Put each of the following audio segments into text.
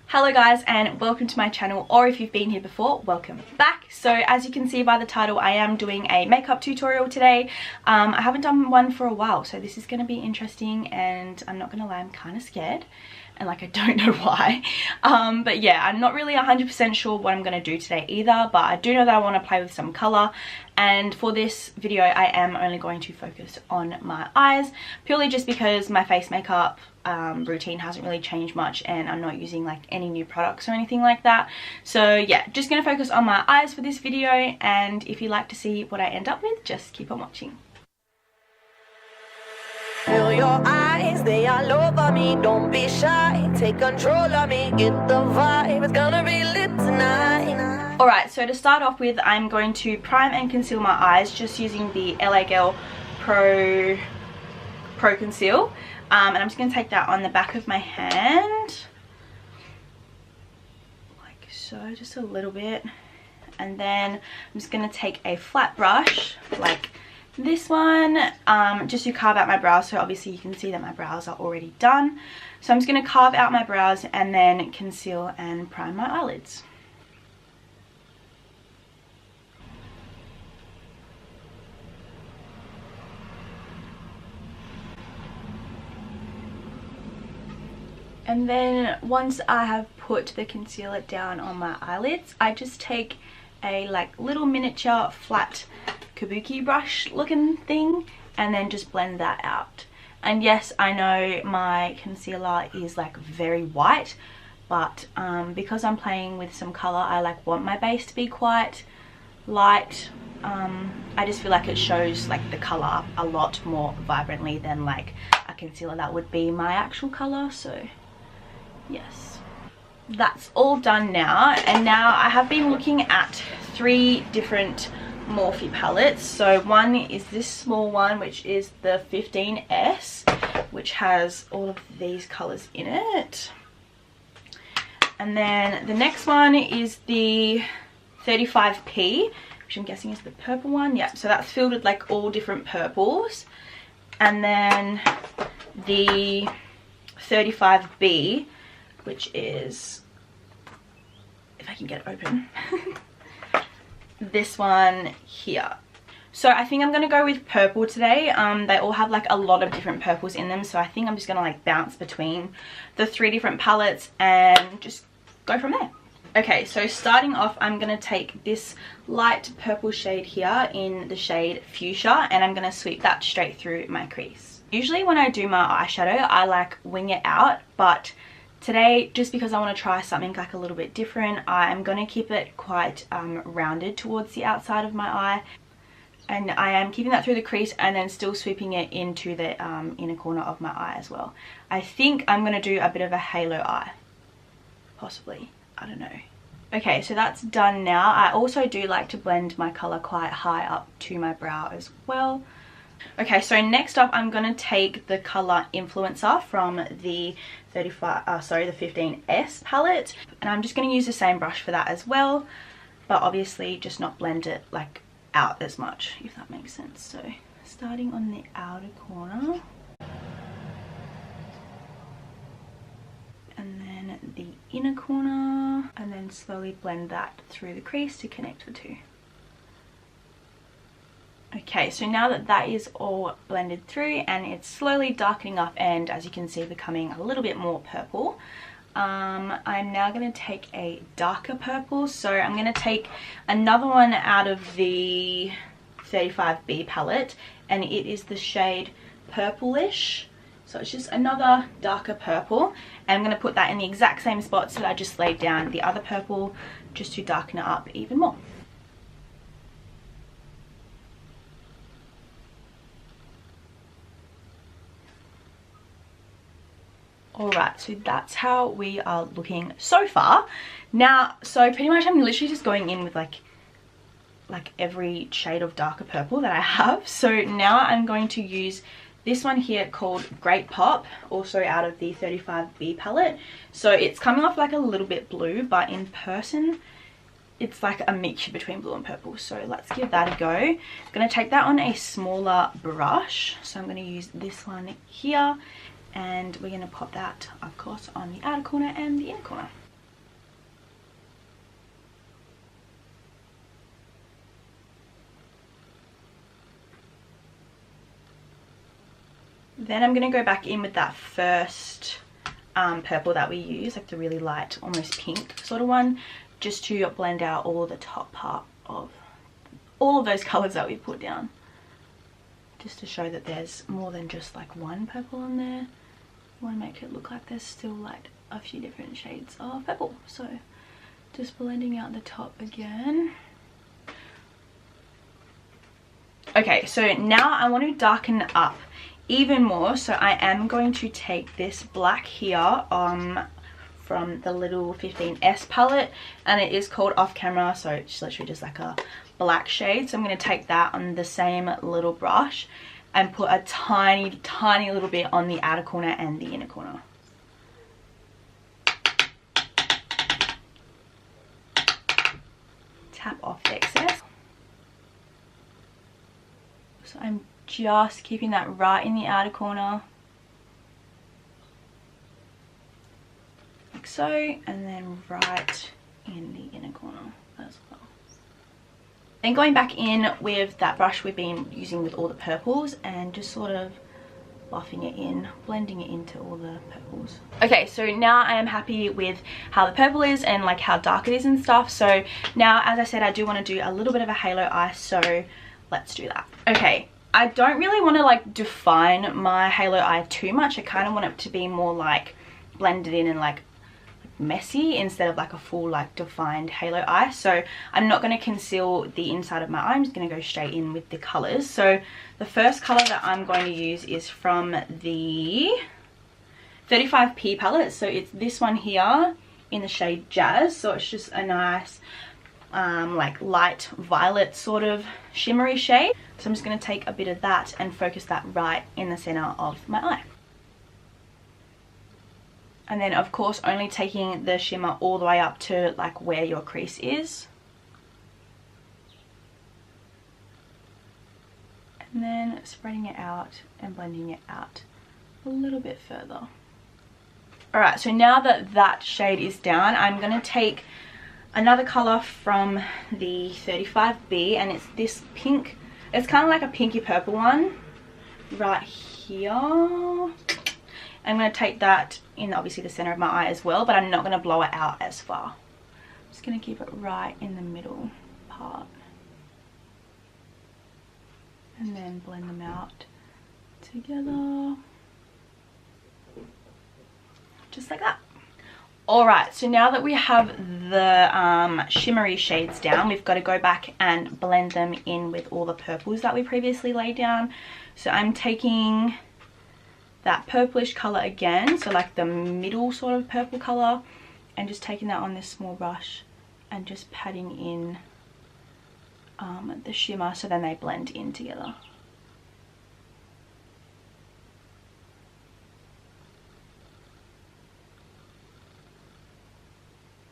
Hello guys and welcome to my channel, or if you've been here before, welcome back. So as you can see by the title, I am doing a makeup tutorial today. I haven't done one for a while, so this is going to be interesting, and I'm not going to lie, I'm kind of scared and I don't know why. But yeah, I'm not really 100% sure what I'm going to do today either, but I do know that I want to play with some colour. And for this video I am only going to focus on my eyes, purely just because my face makeup routine hasn't really changed much and I'm not using like any new products or anything like that. So yeah, just gonna focus on my eyes for this video, and if you'd like to see what I end up with, just keep on watching. Feel your eyes, they all over me, don't be shy, take control of me, get the vibe, it's gonna be lit tonight. Alright, so to start off with, I'm going to prime and conceal my eyes just using the LA Girl Pro Conceal. And I'm just going to take that on the back of my hand, like so, just a little bit. And then I'm just going to take a flat brush, like this one, just to carve out my brows. So obviously you can see that my brows are already done. So I'm just going to carve out my brows and then conceal and prime my eyelids. And then once I have put the concealer down on my eyelids, I just take a like little miniature flat kabuki brush looking thing and then just blend that out. And yes, I know my concealer is like very white, but because I'm playing with some colour, I like want my base to be quite light. I just feel like it shows like the colour a lot more vibrantly than like a concealer that would be my actual colour. So yes, that's all done now. And now I have been looking at 3 different Morphe palettes. So one is this small one, which is the 15S, which has all of these colours in it. And then the next one is the 35P, which I'm guessing is the purple one. Yeah, so that's filled with like all different purples. And then the 35B, which is, if I can get it open, this one here. So I think I'm going to go with purple today. They all have like a lot of different purples in them, so I think I'm just going to like bounce between the 3 different palettes and just go from there. Okay, so starting off, I'm going to take this light purple shade here in the shade Fuchsia, and I'm going to sweep that straight through my crease. Usually when I do my eyeshadow, I like wing it out, but today, just because I want to try something like a little bit different, I'm going to keep it quite rounded towards the outside of my eye. And I am keeping that through the crease and then still sweeping it into the inner corner of my eye as well. I think I'm going to do a bit of a halo eye. Possibly. I don't know. Okay, so that's done now. I also do like to blend my colour quite high up to my brow as well. Okay, so next up I'm going to take the colour Influencer from the 15S palette, and I'm just going to use the same brush for that as well, but obviously just not blend it like out as much, if that makes sense. So starting on the outer corner and then the inner corner, and then slowly blend that through the crease to connect the two. Okay, so now that that is all blended through and it's slowly darkening up and, as you can see, becoming a little bit more purple, I'm now going to take a darker purple. So I'm going to take another one out of the 35B palette, and it is the shade Purplish. So it's just another darker purple, and I'm going to put that in the exact same spots that I just laid down the other purple, just to darken it up even more. Alright, so that's how we are looking so far. Now, so pretty much I'm literally just going in with like every shade of darker purple that I have. So now I'm going to use this one here called Great Pop, also out of the 35B palette. So it's coming off like a little bit blue, but in person it's like a mixture between blue and purple. So let's give that a go. I'm going to take that on a smaller brush. So I'm going to use this one here, and we're going to pop that, of course, on the outer corner and the inner corner. Then I'm going to go back in with that first purple that we use, like the really light, almost pink sort of one, just to blend out all the top part of all of those colours that we put down. Just to show that there's more than just like one purple on there. I want to make it look like there's still like a few different shades of purple. So just blending out the top again. Okay, so now I want to darken up even more, so I am going to take this black here from the little 15S palette, and it is called Off Camera, so it's literally just like a black shade. So I'm going to take that on the same little brush and put a tiny little bit on the outer corner and the inner corner. Tap off the excess. So I'm just keeping that right in the outer corner, like so, and then right in the inner corner as well. Then going back in with that brush we've been using with all the purples and just sort of buffing it in, blending it into all the purples. Okay, so now I am happy with how the purple is and like how dark it is and stuff. So now, as I said, I do want to do a little bit of a halo eye, so let's do that. Okay, I don't really want to like define my halo eye too much. I kind of want it to be more like blended in and like messy instead of like a full like defined halo eye. So I'm not going to conceal the inside of my eye. I'm just going to go straight in with the colors. So the first color that I'm going to use is from the 35P palette. So it's this one here in the shade Jazz. So it's just a nice like light violet sort of shimmery shade. So I'm just going to take a bit of that and focus that right in the center of my eye. And then of course only taking the shimmer all the way up to like where your crease is. And then spreading it out and blending it out a little bit further. Alright, so now that that shade is down, I'm going to take another color from the 35B, and it's this pink. It's kind of like a pinky purple one right here. I'm going to take that in obviously the center of my eye as well, but I'm not going to blow it out as far. I'm just going to keep it right in the middle part. And then blend them out together. Just like that. Alright, so now that we have the shimmery shades down, we've got to go back and blend them in with all the purples that we previously laid down. So I'm taking that purplish color again, so like the middle sort of purple color, and just taking that on this small brush and just patting in the shimmer so then they blend in together.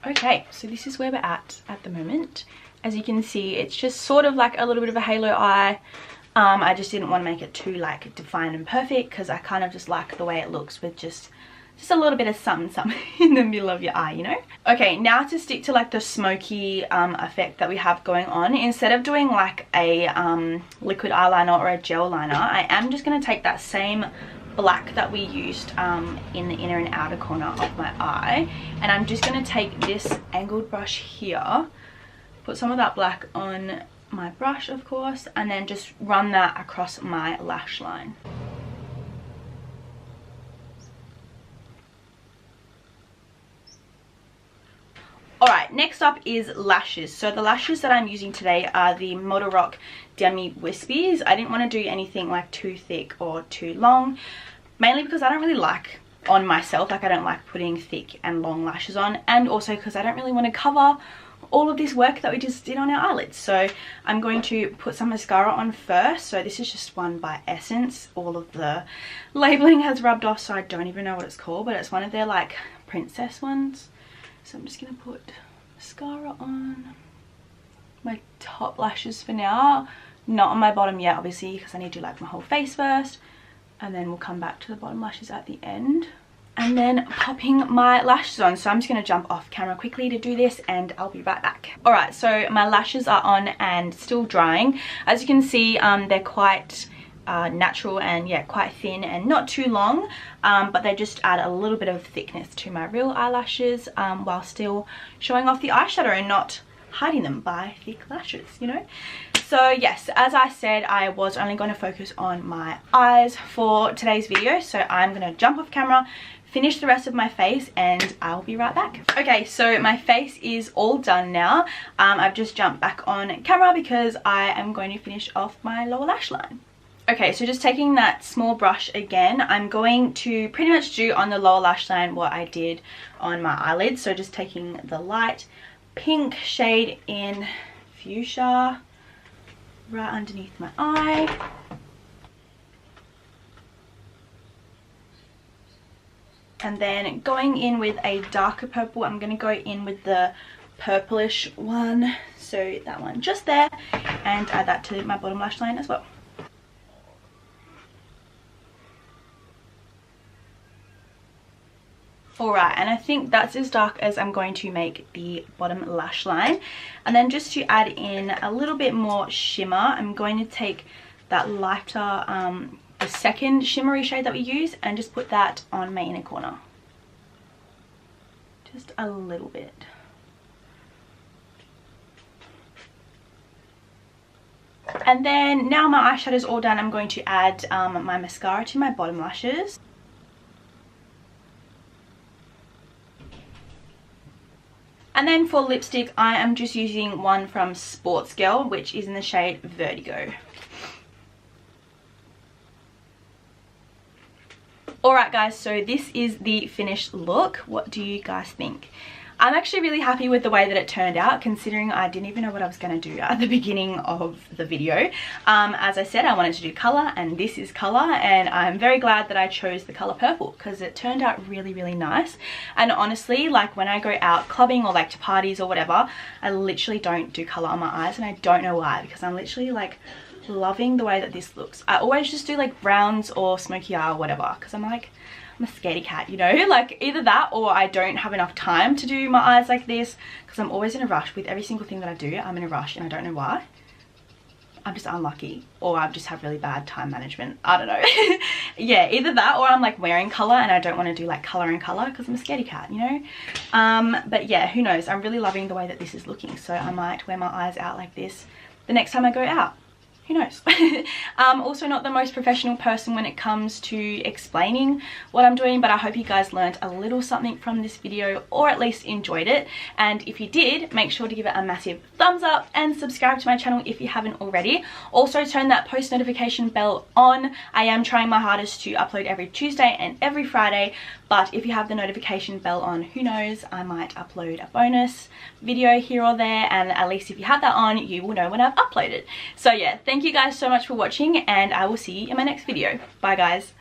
Okay, so this is where we're at the moment. As you can see, it's just sort of like a little bit of a halo eye. I just didn't want to make it too like defined and perfect because I kind of just like the way it looks with just a little bit of something in the middle of your eye, you know. Okay, now to stick to like the smoky effect that we have going on, instead of doing like a liquid eyeliner or a gel liner, I am just going to take that same black that we used in the inner and outer corner of my eye, and I'm just going to take this angled brush here, put some of that black on my brush of course, and then just run that across my lash line. Alright, next up is lashes. So the lashes that I'm using today are the Model Rock Demi Wispies. I didn't want to do anything like too thick or too long, mainly because I don't really like on myself, like I don't like putting thick and long lashes on, and also because I don't really want to cover all of this work that we just did on our eyelids. So I'm going to put some mascara on first. So this is just one by Essence. All of the labeling has rubbed off, so I don't even know what it's called, but it's one of their like princess ones. So I'm just going to put mascara on my top lashes for now, not on my bottom yet obviously, because I need to do like my whole face first, and then we'll come back to the bottom lashes at the end. And then popping my lashes on. So I'm just going to jump off camera quickly to do this and I'll be right back. Alright, so my lashes are on and still drying. As you can see, they're quite natural and yeah, quite thin and not too long, but they just add a little bit of thickness to my real eyelashes while still showing off the eyeshadow and not hiding them by thick lashes, you know. So yes, as I said, I was only going to focus on my eyes for today's video, so I'm going to jump off camera, finish the rest of my face, and I'll be right back. Okay, so my face is all done now. I've just jumped back on camera because I am going to finish off my lower lash line. Okay, so just taking that small brush again, I'm going to pretty much do on the lower lash line what I did on my eyelids. So just taking the light pink shade in fuchsia right underneath my eye. And then going in with a darker purple, I'm going to go in with the purplish one, so that one just there, and add that to my bottom lash line as well. Alright, and I think that's as dark as I'm going to make the bottom lash line. And then just to add in a little bit more shimmer, I'm going to take that lighter, the second shimmery shade that we use, and just put that on my inner corner. Just a little bit. And then now my eyeshadow is all done, I'm going to add my mascara to my bottom lashes. And then for lipstick, I am just using one from Sports Girl, which is in the shade Vertigo. Alright guys, so this is the finished look. What do you guys think? I'm actually really happy with the way that it turned out, considering I didn't even know what I was going to do at the beginning of the video. As I said, I wanted to do colour, and this is colour, and I'm very glad that I chose the colour purple because it turned out really, really nice. And honestly, like when I go out clubbing or like to parties or whatever, I literally don't do colour on my eyes, and I don't know why, because I'm literally like loving the way that this looks. I always just do like browns or smoky eye or whatever, because I'm like, I'm a scaredy cat, you know, like either that or I don't have enough time to do my eyes like this, because I'm always in a rush. With every single thing that I do, I'm in a rush, and I don't know why. I'm just unlucky, or I just have really bad time management. I don't know. Yeah, either that or I'm like wearing colour and I don't want to do like colour and colour because I'm a scaredy cat, you know. But yeah, who knows, I'm really loving the way that this is looking, so I might wear my eyes out like this the next time I go out. Who knows? Also not the most professional person when it comes to explaining what I'm doing, but I hope you guys learned a little something from this video, or at least enjoyed it. And if you did, make sure to give it a massive thumbs up and subscribe to my channel if you haven't already. Also turn that post notification bell on. I am trying my hardest to upload every Tuesday and every Friday, but if you have the notification bell on, who knows, I might upload a bonus video here or there, and at least if you have that on, you will know when I've uploaded. So yeah, thank you guys so much for watching, and I will see you in my next video. Bye guys.